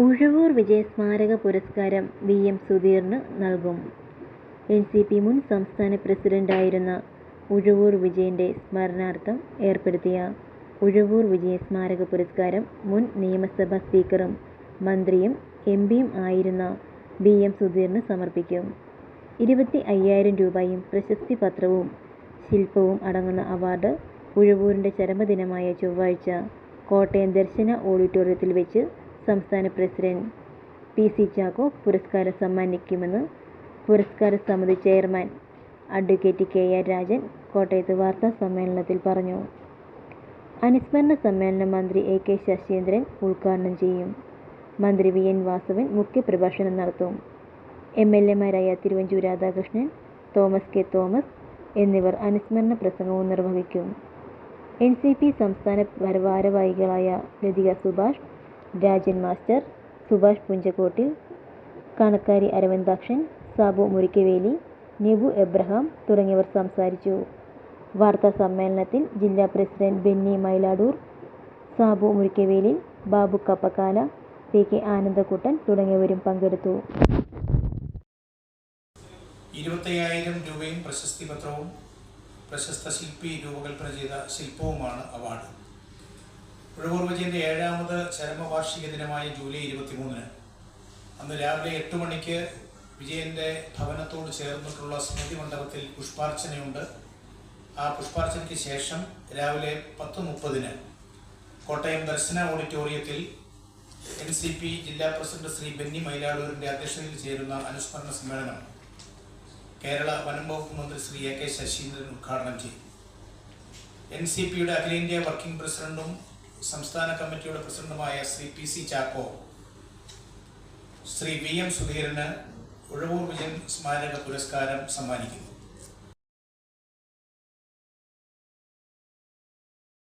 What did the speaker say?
ഉഴവൂർ വിജയ സ്മാരക പുരസ്കാരം വി.എം. സുധീറിന് നൽകും. എൻ.സി.പി മുൻ സംസ്ഥാന പ്രസിഡന്റായിരുന്ന ഉഴവൂർ വിജയന്റെ സ്മരണാർത്ഥം ഏർപ്പെടുത്തിയ ഉഴവൂർ വിജയ സ്മാരക പുരസ്കാരം മുൻ നിയമസഭാ സ്പീക്കറും മന്ത്രിയും എം.പിയും ആയിരുന്ന വി.എം. സുധീറിന് സമർപ്പിക്കും. 25,000 രൂപയും പ്രശസ്തി പത്രവും ശില്പവും അടങ്ങുന്ന അവാർഡ് ഉഴവൂരിന്റെ ചരമദിനമായ ചൊവ്വാഴ്ച കോട്ടയം ദർശന ഓഡിറ്റോറിയത്തിൽ വെച്ച് സംസ്ഥാന പ്രസിഡന്റ് പി.സി. ചാക്കോ പുരസ്കാരം സമ്മാനിക്കുമെന്ന് പുരസ്കാര സമിതി ചെയർമാൻ അഡ്വ. കെ.ആർ. രാജൻ കോട്ടയത്ത് വാർത്താ സമ്മേളനത്തിൽ പറഞ്ഞു. അനുസ്മരണ സമ്മേളനം മന്ത്രി എ.കെ. ശശീന്ദ്രൻ ഉദ്ഘാടനം ചെയ്യും. മന്ത്രി വി.എൻ. വാസവൻ മുഖ്യപ്രഭാഷണം നടത്തും. എം.എൽ.എമാരായ തിരുവഞ്ചൂർ രാധാകൃഷ്ണൻ, തോമസ് കെ. തോമസ് എന്നിവർ അനുസ്മരണ പ്രസംഗവും നിർവഹിക്കും. എൻ.സി.പി സംസ്ഥാന ഭാരവാഹികളായ ലതിക സുഭാഷ്, രാജൻ മാസ്റ്റർ, സുഭാഷ് പുഞ്ചക്കോട്ടിൽ, കണക്കാരി അരവിന്ദാക്ഷൻ, സാബു മുരിക്കവേലി, നിബു എബ്രഹാം തുടങ്ങിയവർ സംസാരിച്ചു. വാർത്താ സമ്മേളനത്തിൽ ജില്ലാ പ്രസിഡന്റ് ബെന്നി മൈലാടൂർ, സാബു മുരിക്കവേലിൽ, ബാബു കപ്പക്കാല, പി.കെ. ആനന്ദക്കുട്ടൻ തുടങ്ങിയവരും പങ്കെടുത്തു. 25,000 രൂപയും പ്രശസ്തി പത്രവും പ്രശസ്ത ശില്പി രൂപകൽപ്പന ചെയ്ത ശില്പവുമാണ് അവാർഡ്. ഉഴവൂർ വിജയന്റെ 7ാമത് ചരമവാർഷിക ദിനമായ ജൂലൈ 23-ന് അന്ന് രാവിലെ 8 മണിക്ക് വിജയന്റെ ഭവനത്തോട് ചേർന്നിട്ടുള്ള സ്മൃതി മണ്ഡപത്തിൽ പുഷ്പാർച്ചനയുണ്ട്. ആ പുഷ്പാർച്ചനയ്ക്ക് ശേഷം രാവിലെ 10:30-ന് കോട്ടയം ദർശന ഓഡിറ്റോറിയത്തിൽ എൻ.സി.പി ജില്ലാ പ്രസിഡന്റ് ശ്രീ ബെന്നി മൈലാടൂരിന്റെ അധ്യക്ഷതയിൽ ചേരുന്ന അനുസ്മരണ സമ്മേളനം കേരള വനം വകുപ്പ് മന്ത്രി ശ്രീ എ.കെ. ശശീന്ദ്രൻ ഉദ്ഘാടനം ചെയ്യും. എൻ.സി.പിയുടെ അഖിലേന്ത്യാ വർക്കിംഗ് പ്രസിഡന്റും സംസ്ഥാന കമ്മിറ്റിയുടെ പ്രസിഡന്റുമായ ശ്രീ പി.സി. ചാക്കോ ശ്രീ വി.എം. സുധീറിന് ഉഴവൂർ വിജയൻ സ്മാരക പുരസ്കാരം സമ്മാനിക്കുന്നു.